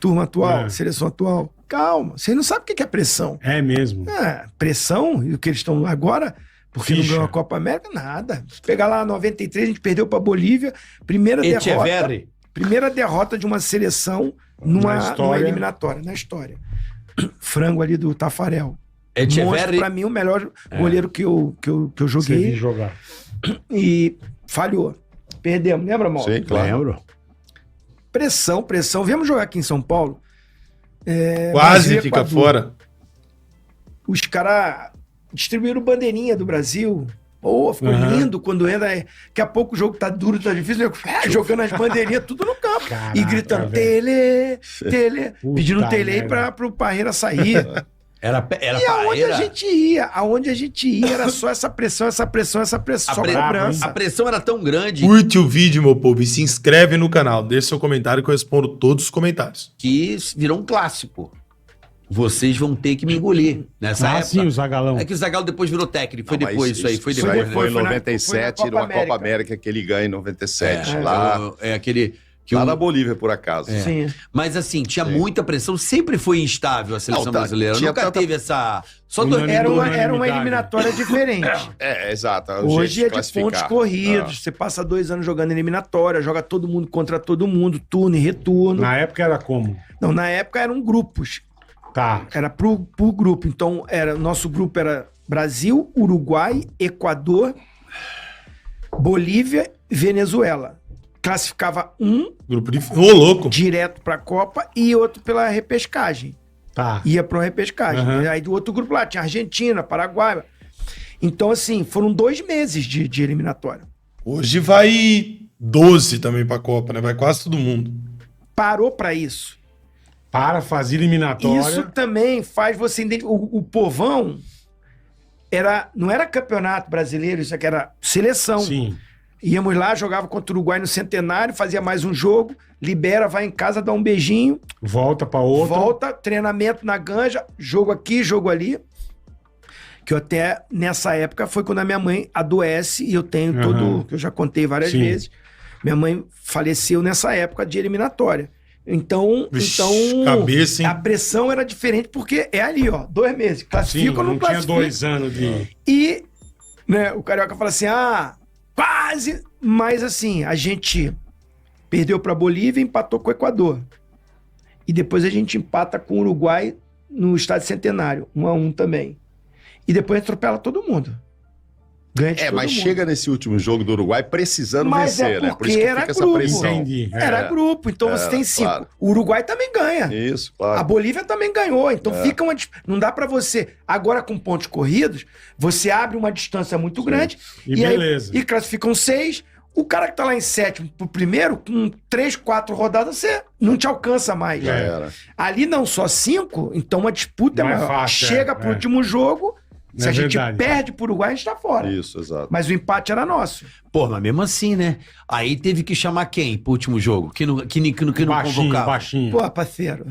turma atual, seleção atual. Calma, vocês não sabem o que é pressão. É mesmo. Pressão, e o que eles estão agora, porque não ganhou a Copa América, nada. Se pegar lá 93, a gente perdeu pra Bolívia, primeira derrota de uma seleção numa eliminatória, na história. Frango ali do Tafarel. Monstro, pra mim, o melhor goleiro que eu joguei. Você viu jogar. E falhou. Perdemos, lembra, Mauro? Sim, claro. Lembro. Pressão. Viemos jogar aqui em São Paulo. Quase fica fora. Os caras distribuíram bandeirinha do Brasil. Pô, ficou lindo quando entra. Daqui a pouco o jogo tá duro, tá difícil. Jogando as bandeirinhas tudo no campo. Caraca, e gritando, Tele. Pedindo Tele pro Parreira sair. Era e aonde a gente ia era só essa pressão, só cobrança. A pressão era tão grande Curte o vídeo, meu povo, e se inscreve no canal. Deixa seu comentário que eu respondo todos os comentários. que virou um clássico. Vocês vão ter que me engolir nessa época. Sim, o Zagalão. É que o Zagallo depois virou técnico. Foi Não, depois isso aí. Foi depois. Isso aí foi em Foi na 97, Copa numa Copa América que ele ganha em 97. Aquele... Lá na Bolívia, por acaso. Sim. Mas assim, tinha muita pressão. Sempre foi instável a seleção brasileira. Nunca teve essa... Era uma eliminatória diferente. Exato. Hoje é de pontos corridos. Você passa 2 anos jogando eliminatória, joga todo mundo contra todo mundo, turno e retorno. Na época era como? Não, na época eram grupos. Tá. Era por grupo. Então, nosso grupo era Brasil, Uruguai, Equador, Bolívia e Venezuela. Classificava um Grupo de... Ô, louco. direto pra Copa e outro pela repescagem. Tá. Ia pra uma repescagem. Aí do outro grupo lá tinha Argentina, Paraguai. Então, assim, foram 2 meses de eliminatória. Hoje vai 12 também pra Copa, né? Vai quase todo mundo. Parou pra isso. Para fazer eliminatória. Isso também faz você entender. O povão não era campeonato brasileiro, isso aqui era seleção. Sim. Íamos lá, jogava contra o Uruguai no Centenário, fazia mais um jogo, libera, vai em casa, dá um beijinho. Volta pra outro. Volta, treinamento na Ganja, jogo aqui, jogo ali. Que eu até, nessa época, foi quando a minha mãe adoece e eu tenho que eu já contei várias vezes. Minha mãe faleceu nessa época de eliminatória. Então, cabeça, hein? a pressão era diferente porque é ali, ó, 2 meses. Classifica ou não classifica? Tinha 2 anos de... E, né, o Carioca fala assim, quase, mas assim, a gente perdeu pra Bolívia e empatou com o Equador. E depois a gente empata com o Uruguai no Estádio Centenário, 1-1 também. E depois atropela todo mundo. Ganha de todo mas mundo. chega nesse último jogo do Uruguai precisando vencer, né? Por porque isso que era fica grupo. essa pressão. Entendi. Era grupo, então você tem 5. Claro. O Uruguai também ganha. Isso, claro. A Bolívia também ganhou, então fica uma... Não dá pra você... Agora com pontos corridos, você abre uma distância muito grande E beleza. E classificam 6. O cara que tá lá em 7º pro primeiro, com 3, 4 rodadas, você não te alcança mais. Já era. Ali não, só 5, então a disputa é Não é maior. fácil, Chega pro último jogo, se a gente verdade. perde pro Uruguai, a gente tá fora. Isso, exato. Mas o empate era nosso. Pô, mas mesmo assim, né? Aí teve que chamar quem pro último jogo? Que não convocava? Baixinho. Pô, parceiro.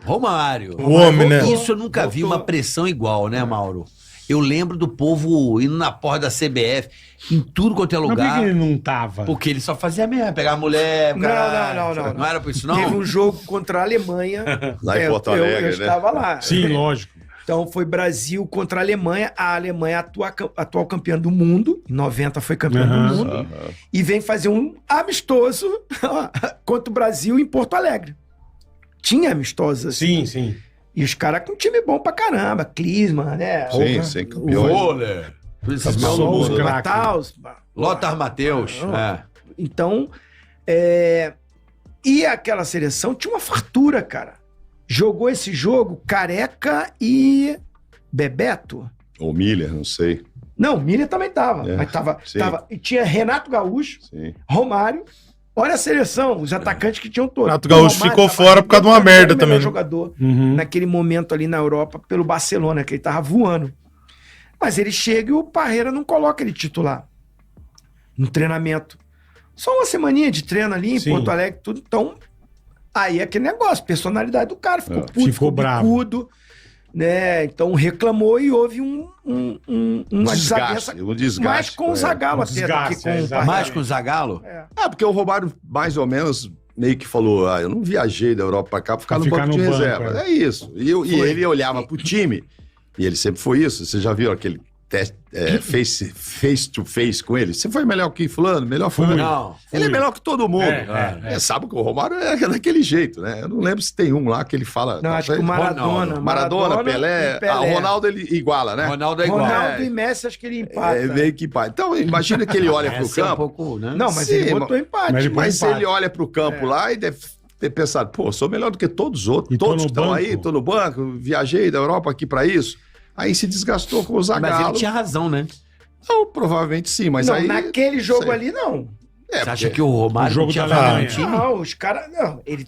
Romário. O homem, né? Isso eu nunca vi uma pressão igual, né, Mauro? Eu lembro do povo indo na porta da CBF, em tudo quanto é Mas por lugar. que ele não tava? Porque ele só fazia mesmo, pegar a mulher, o cara... Não. Não era por isso, não? Teve um jogo contra a Alemanha. Lá em Porto Alegre, eu né? estava lá. Sim, lógico. Então foi Brasil contra a Alemanha. A Alemanha atual campeã do mundo. Em 90 foi campeã do mundo. E vem fazer um amistoso contra o Brasil em Porto Alegre. Tinha amistosos assim. Sim. E os caras com um time bom pra caramba. Klinsmann, né? Sim, campeões. Roller. Só os craques. Taus. Lothar Matheus. Então, e aquela seleção tinha uma fartura, cara. Jogou esse jogo Careca e Bebeto. Ou Miller, não sei. Não, Miller também tava. É, Mas tava. sim. E tinha Renato Gaúcho, Sim. Romário. Olha a seleção, os atacantes que tinham todos. Renato Gaúcho Romário ficou tava fora por causa de uma merda era o melhor também, né? jogador naquele momento ali na Europa pelo Barcelona, que ele tava voando. Mas ele chega e o Parreira não coloca ele titular no treinamento. Só uma semaninha de treino ali em Porto Alegre, tudo. Então, aí é aquele negócio, personalidade do cara. Ficou puto, ficou bravo. bicudo, né? Então reclamou e houve uma desavença. Um desgaste. Mais com o Zagallo até do que com o Parreira. Mais com o Zagallo? Porque o Romário, mais ou menos, meio que falou, eu não viajei da Europa pra cá pra ficar no banco de reserva. É isso. E ele olhava pro time, e ele sempre foi isso. Você já viu aquele face to face com ele? Você foi melhor que fulano? Melhor foi. Não. Ele é melhor que todo mundo. Sabe que o Romário é daquele jeito, né? Eu não lembro se tem um lá que ele fala... Não, acho que o Maradona, Pelé. O Ronaldo ele iguala, né? Ronaldo é igual. Ronaldo e Messi acho que ele empata. Meio que empata. Então, imagina que ele olha pro campo... Um pouco, né? Não, mas ele botou empate. Mas ele olha pro campo lá e deve ter pensado, sou melhor do que todos os outros. Todos que estão aí, tô no banco, viajei da Europa aqui pra isso. Aí se desgastou com o Zagallo. Mas ele tinha razão, né? Não, provavelmente sim, mas não, aí... naquele jogo ali, não. Você acha que o Romário jogo tinha da no time? Não, os caras... Não, ele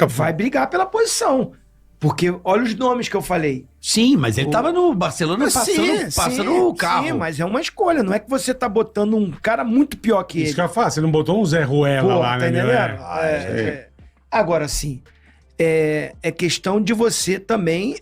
vai brigar pela posição. Porque olha os nomes que eu falei. Sim, mas ele tava no Barcelona passando o carro. Sim, mas é uma escolha. Não é que você tá botando um cara muito pior que ele. Isso que eu faço. Você não botou um Zé Ruela lá, né? Entendendo? Agora, sim, é questão de você também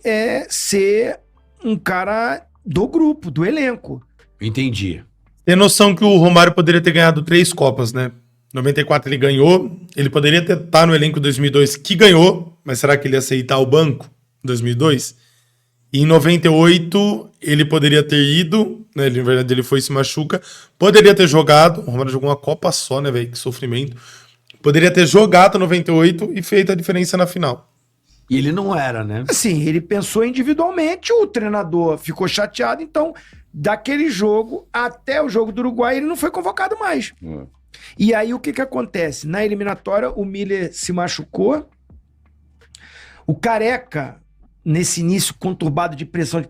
ser um cara do grupo, do elenco. Entendi. Tem noção que o Romário poderia ter ganhado 3 Copas, né? 94 ele ganhou, ele poderia estar no elenco 2002 que ganhou, mas será que ele ia aceitar o banco em 2002? E em 98 ele poderia ter ido, né? Na verdade ele foi e se machuca, poderia ter jogado, o Romário jogou uma Copa só, né, velho? Que sofrimento. Poderia ter jogado 98 e feito a diferença na final. E ele não era, né? Assim, ele pensou individualmente, o treinador ficou chateado, então, daquele jogo até o jogo do Uruguai, ele não foi convocado mais. E aí, o que acontece? Na eliminatória, o Miller se machucou, o Careca, nesse início conturbado de pressão,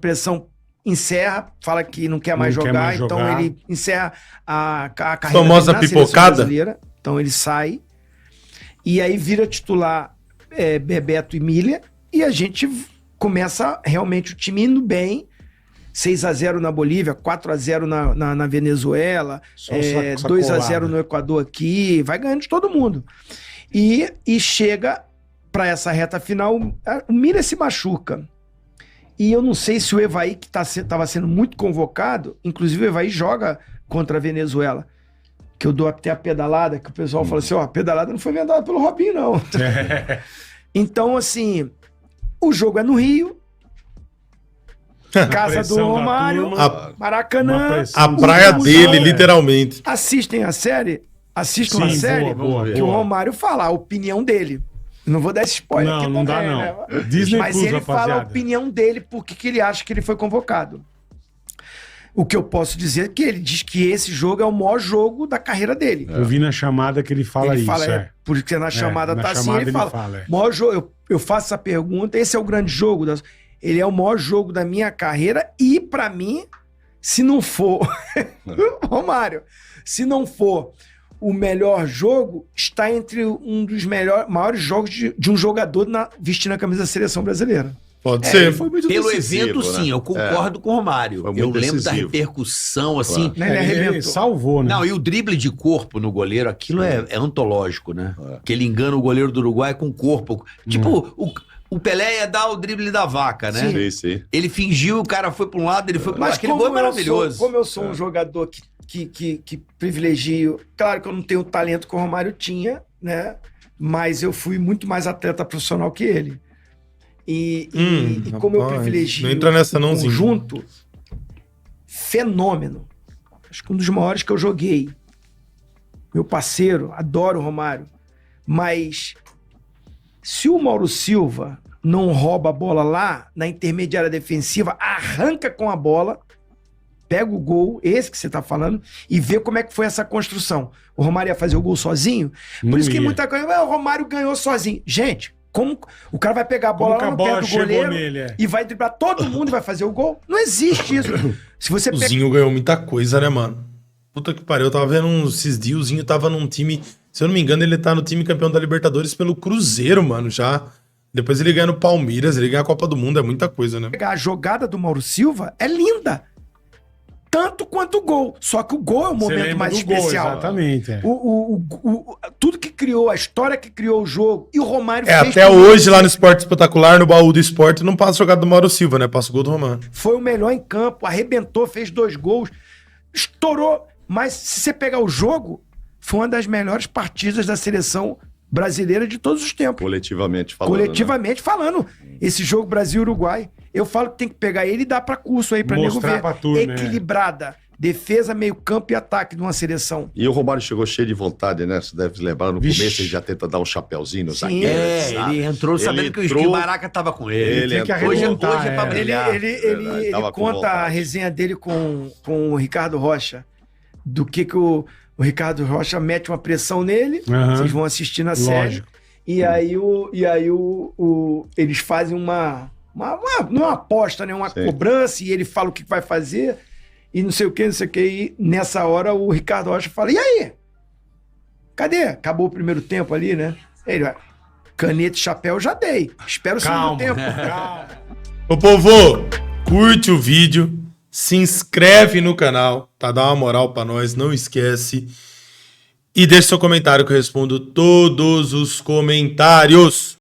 encerra, fala que não quer mais jogar, então ele encerra a carreira famosa na pipocada brasileira, então ele sai, e aí vira titular Bebeto e Milha, e a gente começa realmente o time indo bem, 6-0 na Bolívia, 4-0 na Venezuela, 2-0 no Equador aqui, vai ganhando de todo mundo. E chega para essa reta final, o Milha se machuca. E eu não sei se o Evaí, que estava sendo muito convocado, inclusive o Evaí joga contra a Venezuela, que eu dou até a pedalada, que o pessoal fala assim, a pedalada não foi inventada pelo Robinho, não. Então, assim, o jogo é no Rio, casa do Romário, Maracanã. A praia dele, literalmente. Assistam a série, boa, que o Romário fala a opinião dele. Não vou dar esse spoiler aqui também, dá, não. Né? Disney mas Plus, ele rapaziada. fala a opinião dele, porque ele acha que ele foi convocado. O que eu posso dizer é que ele diz que esse jogo é o maior jogo da carreira dele. Eu vi na chamada que ele fala isso. Por isso que na chamada na tá chamada assim, ele fala. Maior jogo, eu faço essa pergunta, esse é o grande jogo. Ele é o maior jogo da minha carreira e, pra mim, se não for... Romário, se não for o melhor jogo, está entre um dos maiores jogos de um jogador vestindo a camisa da seleção brasileira. Pode ser. Foi muito pelo decisivo, evento, né? sim, eu concordo com o Romário. Eu lembro da repercussão, assim. Ele salvou, né? Não, e o drible de corpo no goleiro, aquilo é antológico, né? Que ele engana o goleiro do Uruguai com o corpo. Tipo, o Pelé ia dar o drible da vaca, né? Sim. Ele fingiu, o cara foi para um lado, ele foi para o outro. Aquele gol é maravilhoso. Como eu sou um jogador que privilegio... Claro que eu não tenho o talento que o Romário tinha, né? Mas eu fui muito mais atleta profissional que ele. E como eu privilegio não entra nessa, não, conjunto, fenômeno. Acho que um dos maiores que eu joguei. Meu parceiro, adoro o Romário. Mas se o Mauro Silva não rouba a bola lá, na intermediária defensiva, arranca com a bola, pega o gol, esse que você tá falando, e vê como é que foi essa construção. O Romário ia fazer o gol sozinho? Por isso que muita coisa... O Romário ganhou sozinho. Gente... Como o cara vai pegar a bola lá no pé do goleiro e vai driblar todo mundo e vai fazer o gol? Não existe isso. Se você o Zinho ganhou muita coisa, né, mano? Puta que pariu, eu tava vendo esses dias, o Zinho tava num time, se eu não me engano, ele tá no time campeão da Libertadores pelo Cruzeiro, mano, já. Depois ele ganha no Palmeiras, ele ganha a Copa do Mundo, é muita coisa, né? A jogada do Mauro Silva é linda. Tanto quanto o gol. Só que o gol é o momento mais especial. Gol, exatamente. Tudo que criou, a história que criou o jogo. E o Romário fez. Até hoje, lá no Esporte Espetacular, no baú do esporte, não passa a jogada do Mauro Silva, né? Passa o gol do Romário. Foi o melhor em campo, arrebentou, fez 2 gols, estourou. Mas se você pegar o jogo, foi uma das melhores partidas da seleção brasileira de todos os tempos. Coletivamente falando. Coletivamente falando. Esse jogo Brasil-Uruguai, eu falo que tem que pegar ele e dar pra curso aí, pra nego ver. Pra turma, equilibrada. Defesa, meio campo e ataque de uma seleção. E o Romário chegou cheio de vontade, né? Você deve lembrar, no começo ele já tenta dar um chapéuzinho no zagueiro. Ele entrou sabendo que o Maraca tava com ele. Hoje é pra brilhar. Ele conta a resenha dele com o Ricardo Rocha, do que o Ricardo Rocha mete uma pressão nele, vocês vão assistir na série. E aí, eles fazem uma aposta, né? Uma cobrança, e ele fala o que vai fazer. E não sei o que. E nessa hora o Ricardo Rocha fala: e aí? Cadê? Acabou o primeiro tempo ali, né? Ele vai: caneta e chapéu já dei. Espera o segundo tempo. Calma. Ô, povo, curte o vídeo, se inscreve no canal, tá? Dá uma moral pra nós, não esquece. E deixa seu comentário que eu respondo todos os comentários.